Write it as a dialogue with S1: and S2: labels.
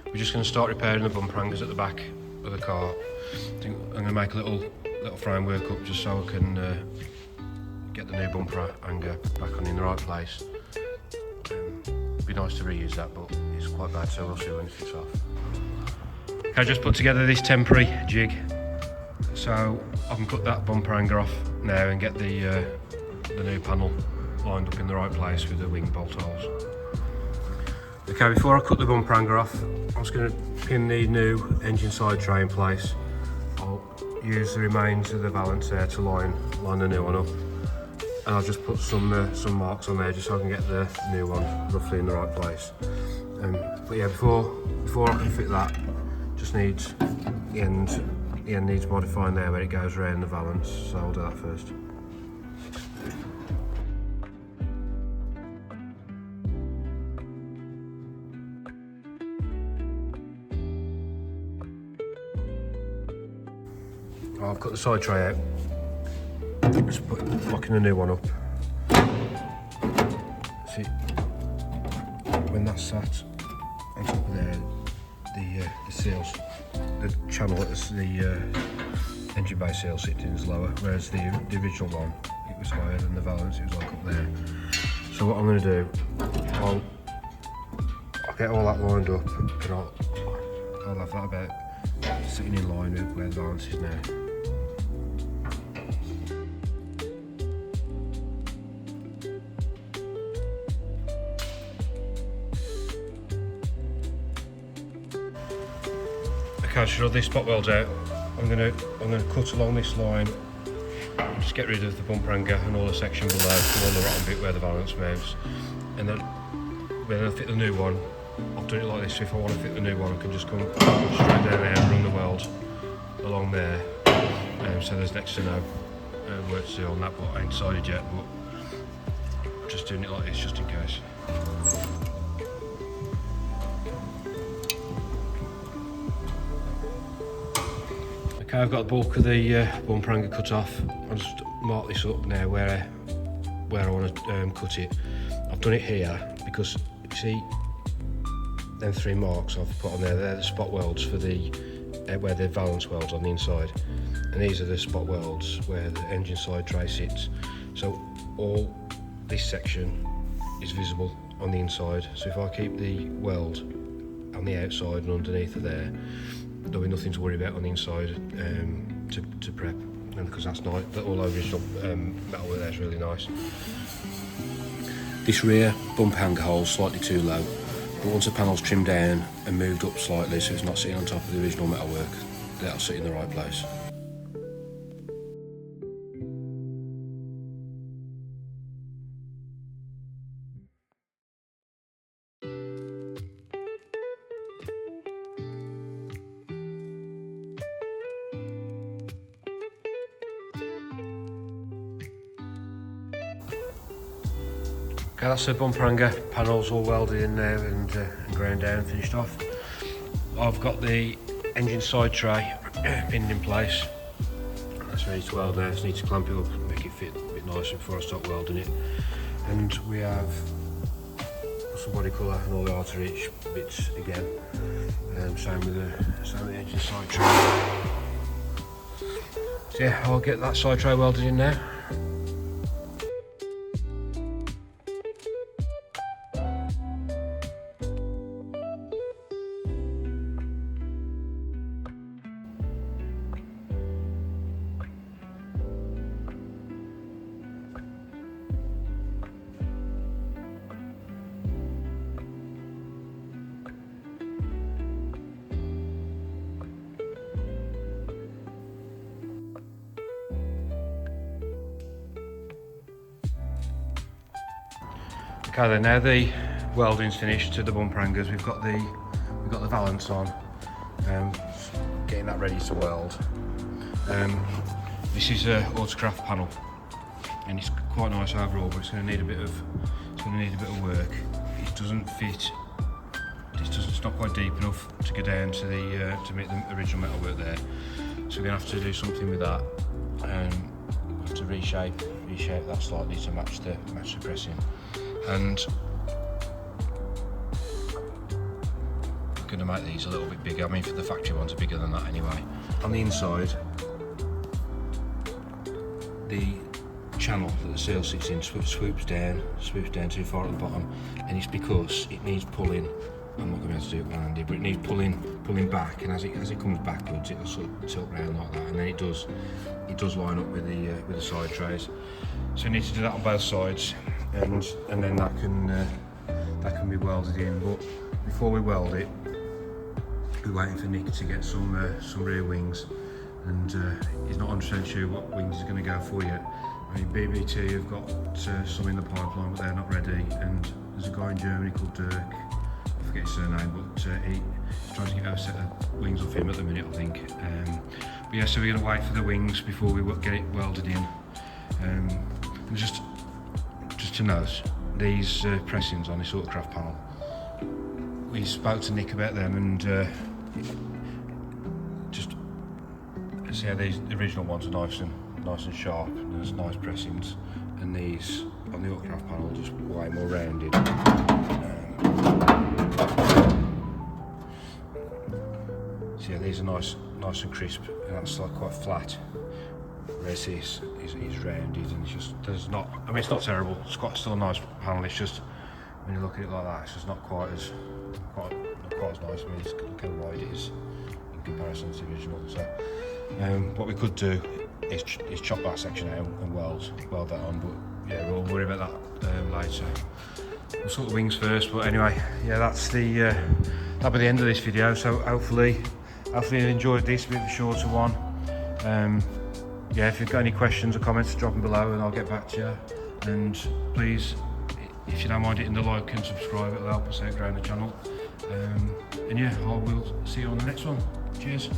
S1: we're just going to start repairing the bumper hangers at the back of the car. I think I'm going to make a little framework up just so I can get the new bumper hanger back on in the right place. It'd be nice to reuse that, but it's quite bad, so we'll see when it fits off. I just put together this temporary jig, so I can cut that bumper hanger off now and get the new panel lined up in the right place with the wing bolt holes. Okay, before I cut the bumper hanger off, I'm just going to pin the new engine side tray in place. I'll use the remains of the valance there to line the new one up, and I'll just put some marks on there just so I can get the new one roughly in the right place. But yeah, before I can fit that, just needs the end needs modifying there where it goes around the valance, so I'll do that first. I've cut the side tray out, just locking the new one up. See, when that's sat on top of there, the seals, the channel that the engine bay seal sits in is lower, whereas the original one, it was higher than the valance, it was like up there. So what I'm going to do, I'll get all that lined up, and I'll have that about sitting in line with where the valance is now. Okay, so all these spot welds out. I'm gonna cut along this line, just get rid of the bumper hanger and all the section below and all the rotten bit where the valance moves. And then when I fit the new one, I've done it like this, so if I want to fit the new one I can just come straight down there and run the weld along there. So there's next to no work to do on that, but I ain't decided yet, but I'm just doing it like this just in case. Okay, I've got the bulk of the bumper hanger cut off. I'll just mark this up now where I want to cut it. I've done it here because you see them three marks I've put on there, they're the spot welds for the where the valance welds on the inside, and these are the spot welds where the engine side tray sits. So all this section is visible on the inside, so if I keep the weld on the outside and underneath of there, there'll be nothing to worry about on the inside to prep, and because that's nice, all the original metal there is really nice. This rear bumper hanger hole is slightly too low, but once the panel's trimmed down and moved up slightly so it's not sitting on top of the original metalwork, that'll sit in the right place. Okay, that's the bumper hanger panels all welded in there and ground down, finished off. I've got the engine side tray pinned in place. That's ready to weld now. Just need to clamp it up and make it fit a bit nicer before I start welding it. And we have some body colour and all the outer reach bits again. Same with the engine side tray. So yeah, I'll get that side tray welded in now. Okay then, now the welding's finished to the bumper hangers, we've got the valance on, getting that ready to weld. This is an autocraft panel, and it's quite nice overall, but it's going to need a bit of work. It doesn't fit. It's not quite deep enough to go down to to meet the original metalwork there. So we're going to have to do something with that, and have to reshape that slightly to match the pressing. And going to make these a little bit bigger. I mean, for the factory ones are bigger than that anyway. On the inside, the channel that the seal sits in swoops down too far at the bottom, and it's because it needs pulling. I'm not going to be able to do it one-handed, but it needs pulling back, and as it comes backwards, it'll sort of tilt round like that, and then it does line up with the side trays. So we need to do that on both sides, and then that can be welded in. But before we weld it, we're waiting for Nick to get some rear wings, and he's not 100% sure what wings he's going to go for yet. I mean, BBT have got some in the pipeline, but they're not ready, and there's a guy in Germany called Dirk, I forget his surname, but he's trying to get a set of wings off him at the minute, I think. But yeah, so we're going to wait for the wings before we get it welded in. And just to note, these pressings on this autocraft panel, we spoke to Nick about them, and just see how the original ones are nice and sharp, and there's nice pressings, and these on the autocraft panel just way more rounded. So yeah, these are nice and crisp, and that's like quite flat. Whereas this is rounded, and it's not. I mean, it's not terrible. It's still a nice panel. It's just when you look at it like that, it's just not quite as nice. I mean, look how wide it is in comparison to the original. So what we could do is chop that section out and weld that on. But yeah, we'll worry about that later. We'll sort the wings first. But anyway, yeah, that'll be the end of this video. So hopefully you enjoyed this, a bit of a shorter one. Yeah, if you've got any questions or comments, drop them below and I'll get back to you. And please, if you don't mind hitting the like and subscribe, it'll help us out growing the channel. And yeah, I will see you on the next one. Cheers.